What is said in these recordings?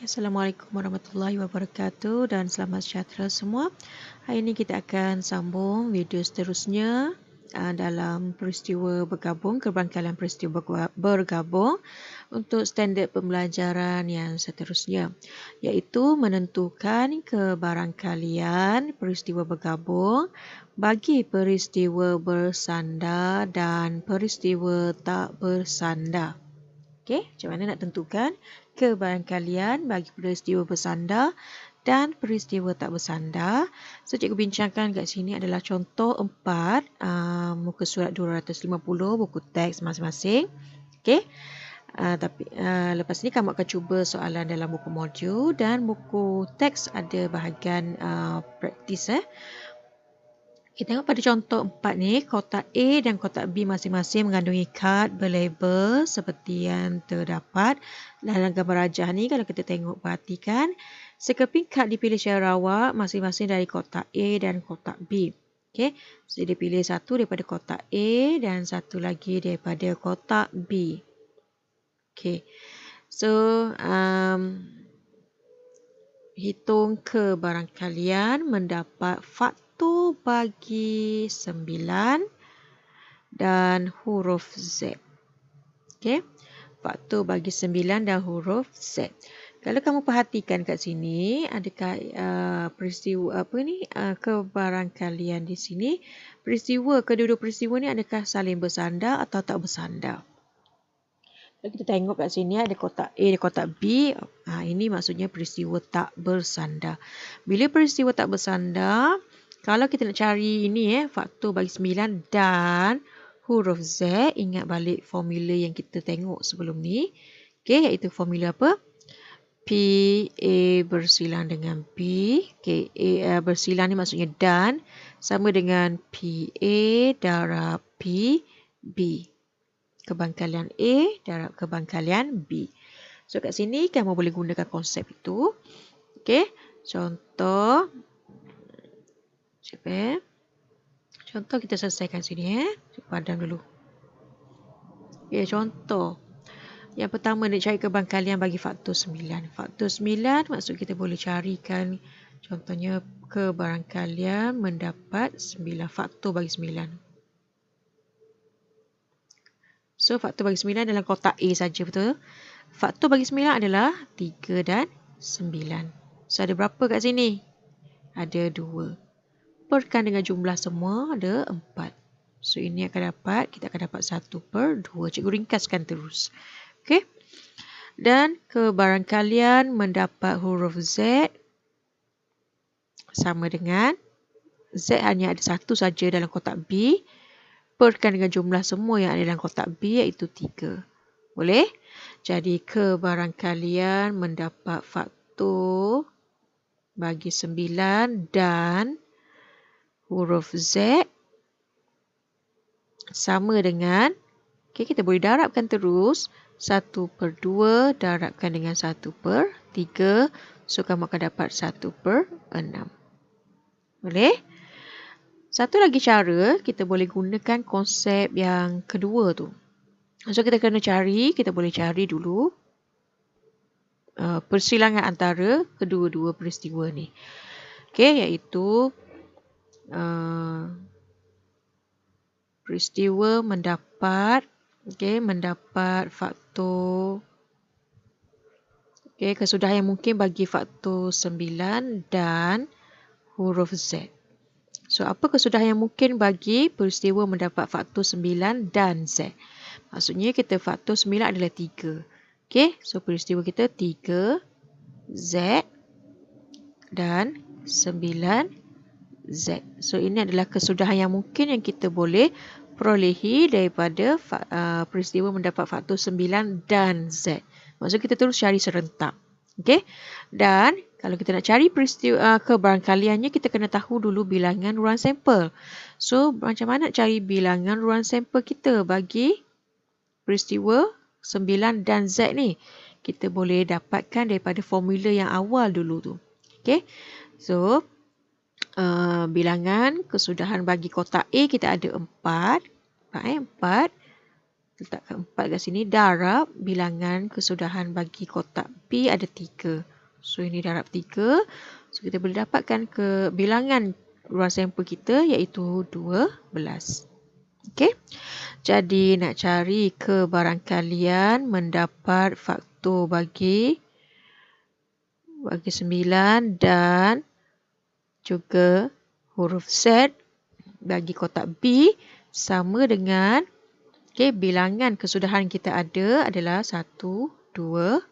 Assalamualaikum warahmatullahi wabarakatuh dan selamat sejahtera semua. Hari ini kita akan sambung video seterusnya dalam peristiwa bergabung, keberangkalan peristiwa bergabung untuk standard pembelajaran yang seterusnya, iaitu menentukan kebarangkalian peristiwa bergabung bagi peristiwa bersandar dan peristiwa tak bersandar. Okey, macam mana nak tentukan kebarangkalian bagi peristiwa bersandar dan peristiwa tak bersandar. So, cikgu bincangkan kat sini adalah contoh 4, muka surat 250, buku teks masing-masing. Okey. Lepas ni kamu akan cuba soalan dalam buku modul dan buku teks ada bahagian praktis. Kita tengok pada contoh 4 ni, kotak A dan kotak B masing-masing mengandungi kad berlabel seperti yang terdapat dalam gambar rajah ni. Kalau kita tengok perhatikan, sekeping kad dipilih secara rawak masing-masing dari kotak A dan kotak B. Okey, so dia pilih satu daripada kotak A dan satu lagi daripada kotak B. Okey, so hitung kebarangkalian mendapat faktor bagi 9 dan huruf Z. Okey, faktor bagi 9 dan huruf Z. Kalau kamu perhatikan kat sini, adakah peristiwa kebarangkalian di sini, kedua-dua peristiwa ni adakah saling bersandar atau tak bersandar? Kalau kita tengok kat sini ada kotak A dan kotak B. Ini maksudnya peristiwa tak bersandar. Bila peristiwa tak bersandar, kalau kita nak cari ini faktor bagi 9 dan huruf Z, ingat balik formula yang kita tengok sebelum ni. Okey, iaitu formula apa? P A bersilang dengan B. Okey, A bersilang ni maksudnya dan sama dengan P A darab P B. Kebarangkalian A darab kebarangkalian B. So kat sini kamu boleh gunakan konsep itu. Okey, contoh. Contoh kita selesaikan sini padam dulu. Okey, contoh. Yang pertama nak cari kebarangkalian bagi faktor 9. Faktor 9 maksud kita boleh carikan contohnya kebarangkalian mendapat 9, faktor bagi 9. So, faktor bagi 9 dalam kotak A saja, betul? Faktor bagi 9 adalah 3 dan 9. So, ada berapa kat sini? Ada 2. Perkan dengan jumlah semua, ada 4. So, ini kita akan dapat 1/2. Cikgu ringkaskan terus. Okey. Dan kebarangkalian mendapat huruf Z sama dengan Z hanya ada satu saja dalam kotak B. Perkan dengan jumlah semua yang ada dalam kotak B iaitu 3. Boleh? Jadi kebarangkalian mendapat faktor bagi 9 dan huruf Z sama dengan, kita boleh darabkan terus, 1/2 darabkan dengan 1/3. So kamu akan dapat 1/6. Boleh? Satu lagi cara, kita boleh gunakan konsep yang kedua tu. So, kita boleh cari dulu persilangan antara kedua-dua peristiwa ni. Okey, iaitu peristiwa mendapat faktor, kesudahan yang mungkin bagi faktor 9 dan huruf Z. So, apa kesudahan yang mungkin bagi peristiwa mendapat faktor 9 dan Z? Maksudnya kita faktor 9 adalah 3. Okey, so peristiwa kita 3 Z dan 9 Z. So, ini adalah kesudahan yang mungkin yang kita boleh perolehi daripada peristiwa mendapat faktor 9 dan Z. Maksud kita terus cari serentak. Okey, dan kalau kita nak cari peristiwa kebarangkaliannya, kita kena tahu dulu bilangan ruang sampel. So, macam mana nak cari bilangan ruang sampel kita bagi peristiwa 9 dan Z ni? Kita boleh dapatkan daripada formula yang awal dulu tu. Okey, so bilangan kesudahan bagi kotak A kita ada 4. 4. Letakkan 4 kat sini. Darab bilangan kesudahan bagi kotak B ada 3. So ini darab 3. So kita boleh dapatkan ke bilangan ruang sampel kita iaitu 12. Okey. Jadi nak cari kebarangkalian mendapat faktor bagi 9 dan juga huruf Z bagi kotak B sama dengan bilangan kesudahan kita adalah 1, 2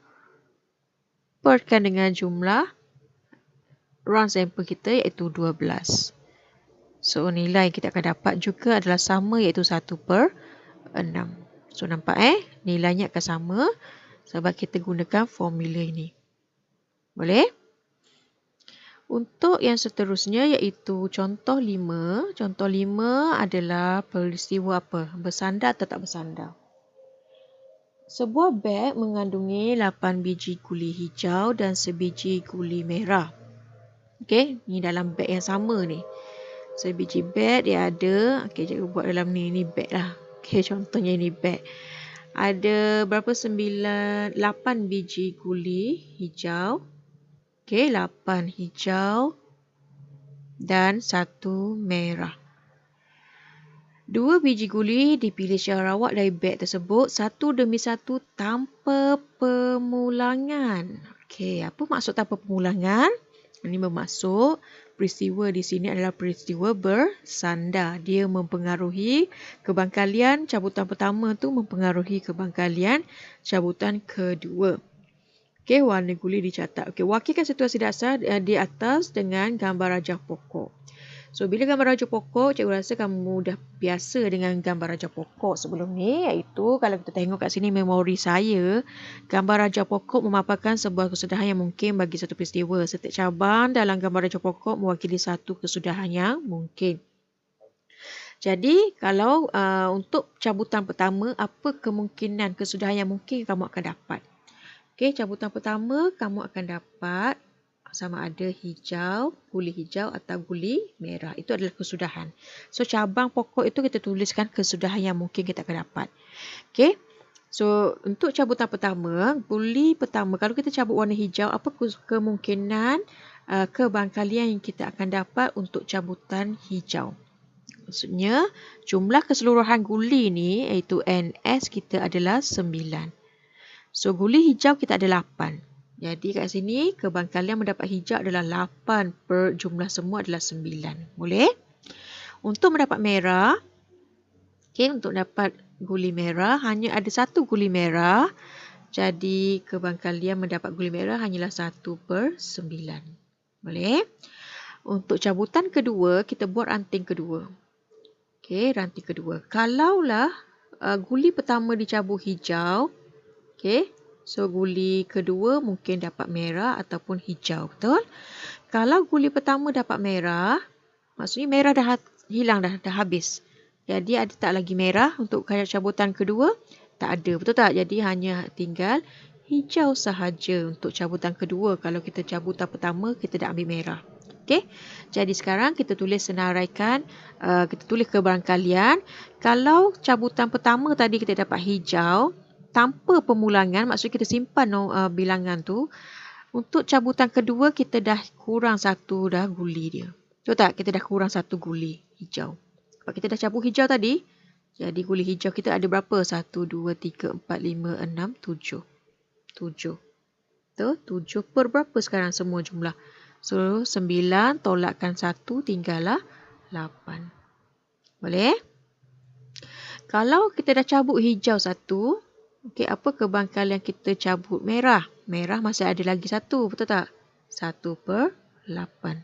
perkan dengan jumlah ruang sampel kita iaitu 12. So nilai yang kita akan dapat juga adalah sama iaitu 1/6. So nampak nilainya akan sama sebab kita gunakan formula ini. Boleh? Untuk yang seterusnya iaitu contoh 5. Contoh 5 adalah peristiwa apa? Bersandar atau tak bersandar. Sebuah beg mengandungi 8 biji guli hijau dan sebiji guli merah. Okey, ni dalam beg yang sama ni. Sebiji beg dia ada, cikgu buat dalam ni beg lah. Contohnya ini beg. Ada berapa? 8 biji guli hijau. 8 hijau dan 1 merah. 2 biji guli dipilih secara rawat dari beg tersebut satu demi satu tanpa pemulangan. Apa maksud tanpa pemulangan? Ini bermaksud peristiwa di sini adalah peristiwa bersandar. Dia mempengaruhi kebangkalian cabutan pertama tu mempengaruhi kebangkalian cabutan kedua. Warna guli dicatat. Wakilkan situasi dasar di atas dengan gambar rajah pokok. So, bila gambar rajah pokok, cikgu rasa kamu dah biasa dengan gambar rajah pokok sebelum ni. Iaitu, kalau kita tengok kat sini memori saya, gambar rajah pokok memaparkan sebuah kesudahan yang mungkin bagi satu peristiwa. Setiap cabang dalam gambar rajah pokok mewakili satu kesudahan yang mungkin. Jadi, kalau untuk cabutan pertama, apa kemungkinan kesudahan yang mungkin kamu akan dapat? Cabutan pertama, kamu akan dapat sama ada guli hijau atau guli merah. Itu adalah kesudahan. So, cabang pokok itu kita tuliskan kesudahan yang mungkin kita akan dapat. So, untuk cabutan pertama, guli pertama, kalau kita cabut warna hijau, apa kemungkinan kebangkalian yang kita akan dapat untuk cabutan hijau? Maksudnya, jumlah keseluruhan guli ni, iaitu NS kita adalah 9. So, guli hijau kita ada 8. Jadi kat sini kebangkalian mendapat hijau adalah 8 per jumlah semua adalah 9. Boleh? Untuk mendapat merah, untuk dapat guli merah hanya ada satu guli merah. Jadi kebangkalian mendapat guli merah hanyalah 1 per 9. Boleh? Untuk cabutan kedua, kita buat ranting kedua. Ranting kedua. Kalaulah guli pertama dicabut hijau, so, guli kedua mungkin dapat merah ataupun hijau. Betul? Kalau guli pertama dapat merah, maksudnya merah dah hilang dah habis. Jadi, ada tak lagi merah untuk cabutan kedua? Tak ada. Betul tak? Jadi, hanya tinggal hijau sahaja untuk cabutan kedua. Kalau kita cabutan pertama, kita dah ambil merah. Jadi, sekarang kita tulis senaraikan, kita tulis kebarangkalian. Kalau cabutan pertama tadi kita dapat hijau, tanpa pemulangan, maksudnya kita simpan bilangan tu. Untuk cabutan kedua, kita dah kurang satu dah guli dia. Betul tak? Kita dah kurang satu guli hijau. Sebab kita dah cabut hijau tadi. Jadi guli hijau kita ada berapa? 1, 2, 3, 4, 5, 6, 7. 7. Betul? 7 per berapa sekarang semua jumlah? So, 9 tolakkan 1 tinggallah 8. Boleh? Kalau kita dah cabut hijau satu, apa kebangkalian kita cabut merah? Merah masih ada lagi satu, betul tak? 1 per 8.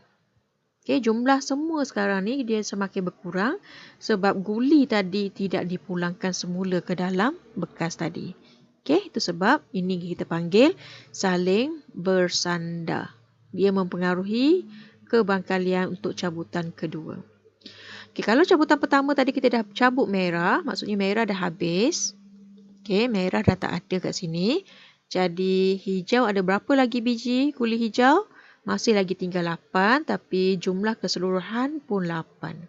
Jumlah semua sekarang ni dia semakin berkurang sebab guli tadi tidak dipulangkan semula ke dalam bekas tadi. Itu sebab ini kita panggil saling bersandar. Dia mempengaruhi kebangkalian untuk cabutan kedua. Kalau cabutan pertama tadi kita dah cabut merah, maksudnya merah dah habis. Merah dah tak ada kat sini. Jadi hijau ada berapa lagi biji guli hijau? Masih lagi tinggal 8 tapi jumlah keseluruhan pun 8.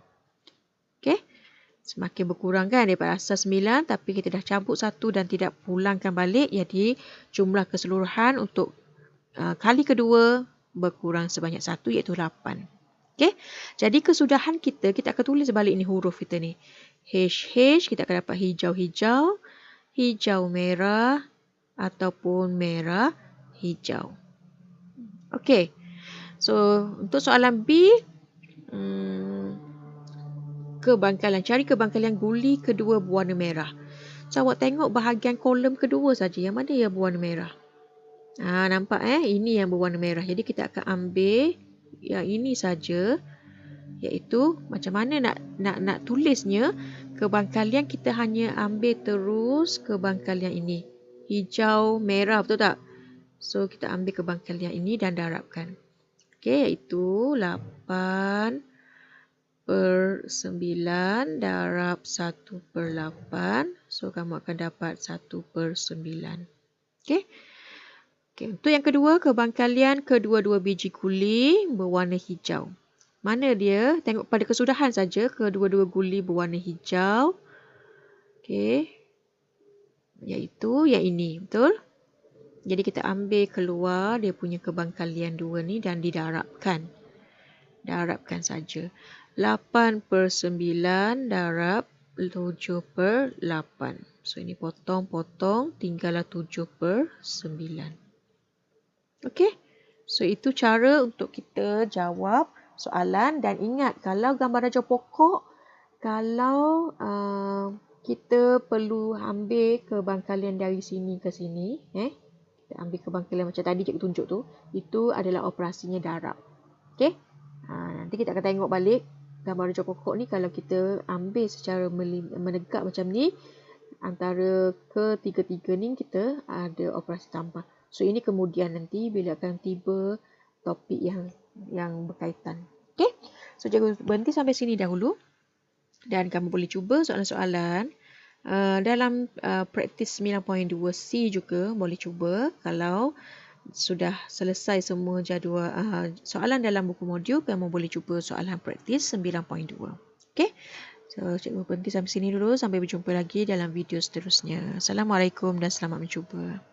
Semakin berkurang kan daripada asas 9 tapi kita dah cabut satu dan tidak pulangkan balik. Jadi jumlah keseluruhan untuk kali kedua berkurang sebanyak 1 iaitu 8. Okey. Jadi kesudahan kita akan tulis balik ni huruf kita ni. H kita akan dapat hijau-hijau, hijau merah ataupun merah hijau. Okey. So untuk soalan B, cari kebangkalian guli kedua berwarna merah. So awak tengok bahagian kolom kedua saja, yang mana yang berwarna merah. Nampak ini yang berwarna merah. Jadi kita akan ambil yang ini saja, iaitu macam mana nak tulisnya. Kebangkalian kita hanya ambil terus kebangkalian ini, hijau merah, betul tak? So kita ambil kebangkalian ini dan darabkan. Okey, iaitu 8/9 darab 1/8. So kamu akan dapat 1/9. Okey. Okey, untuk yang kedua, kebangkalian kedua-dua biji guli berwarna hijau. Mana dia? Tengok pada kesudahan saja, kedua-dua guli berwarna hijau. Okey. Iaitu yang ini, betul? Jadi kita ambil keluar dia punya kebangkalian dua ni dan didarabkan. Darabkan saja. 8/9 darab 7/8. So ini potong-potong, tinggallah 7/9. Okey. So itu cara untuk kita jawab soalan. Dan ingat, kalau gambar rajah pokok, kalau kita perlu ambil kebangkalian dari sini ke sini, kita ambil kebangkalian macam tadi cikgu tunjuk tu, itu adalah operasinya darab. Okey. Nanti kita akan tengok balik gambar rajah pokok ni, kalau kita ambil secara menegak macam ni, antara ketiga-tiga ni kita ada operasi tambah. So ini kemudian nanti bila akan tiba topik yang berkaitan. Okey. So cikgu berhenti sampai sini dahulu. Dan kamu boleh cuba soalan-soalan dalam praktis 9.2C juga boleh cuba. Kalau sudah selesai semua jadual soalan dalam buku modul, kamu boleh cuba soalan praktis 9.2. Okey. So cikgu berhenti sampai sini dulu. Sampai berjumpa lagi dalam video seterusnya. Assalamualaikum dan selamat mencuba.